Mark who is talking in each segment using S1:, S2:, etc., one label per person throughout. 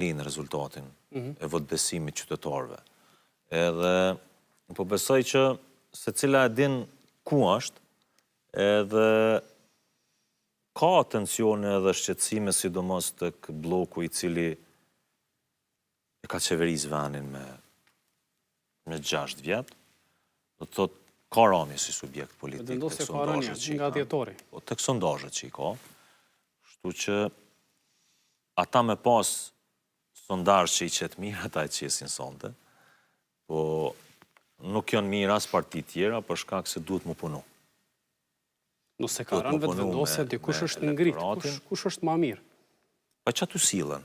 S1: linë rezultatin e votbesimit qytetarëve. Edhe po besoj që se cila e din ku është, edhe ka tensione edhe shqetësime, sidomos tek bloku i cili e ka qeverisë venin me 6 vjet, do të thotë ka rani si subjekt politik tek sondazhet që i ka. Tek sondazhet që i ka, kështu që ata me pas sondazh që i qetë mirë, ata e qesin sonte, po nuk janë mirë as parti tjera, për shkak se duhet mu punu.
S2: Nëse ka rënë vetë vendosja, dikush është ngritë, kush është ma mirë?
S1: Pa që aty sillen.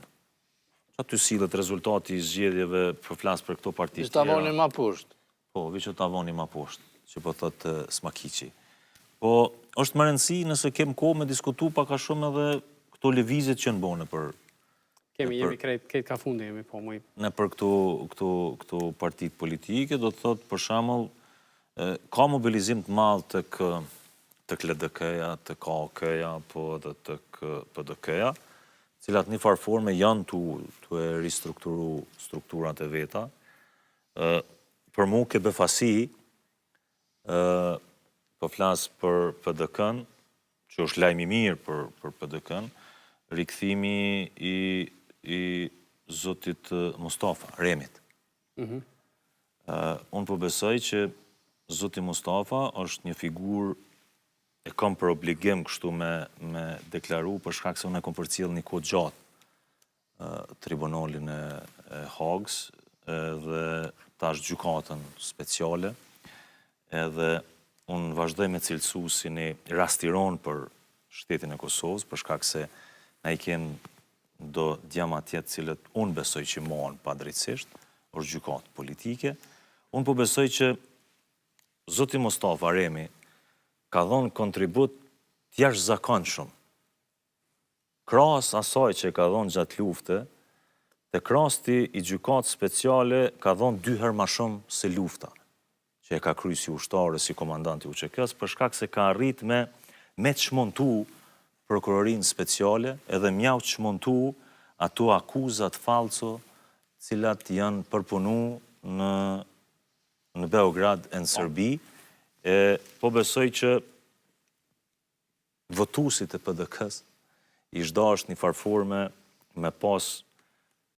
S1: Që aty sillet rezultati i zgjedhjeve, për flas për këto parti tjera.
S3: Që ta voni ma poshtë.
S1: Po, vi që ta voni ma poshtë, që po thotë Smakiqi. Po, është më rëndësi nëse kem kohë me diskutu pak a shumë edhe këto lëvizjet që në bone për...
S2: Jemi krejt ka fundi, jemi po mëj.
S1: Ne për këto partit politike, do të thotë për shembull, ka mobilizim të madh tek LDK-ja, tek AK-ja, po edhe tek PDK-ja, cilat një farë forme janë tu e ristrukturu strukturat e veta. Për mu ke befasi, po flas për PDK-n, që është lajmi mirë për PDK-n, rikthimi i zotit Mustafa, Remit. Unë po besoj që zoti Mustafa është një figurë e kam për obligim kështu me deklaru, për shkak se unë e kom përcjell një kohë gjatë tribunalin e Hagës dhe tash gjykatën speciale, edhe unë vazhdoj me cilësu si një rastiron për shtetin e Kosovës, për shkak se na i kenë do djama tjetë cilët unë besoj që mohon pa drejtësisht, është gjykatë politike. Unë po besoj që zoti Mustafa Remi ka dhonë kontribut jashtëzakonshëm. Krahas asaj që ka dhonë gjatë lufte, te rasti i gjykatë speciale ka dhonë 2 herë më shumë se lufta, që e ka kryer si ushtarë, si komandanti UÇK-s, për shkak se ka arrit me çmontu prokurorinë speciale, edhe mjau çmontu ato akuzat falso, cilat janë përpunu në Beograd e në Serbi. Po besoj që votuesit e PDK-s i zhdasht një farforme me pas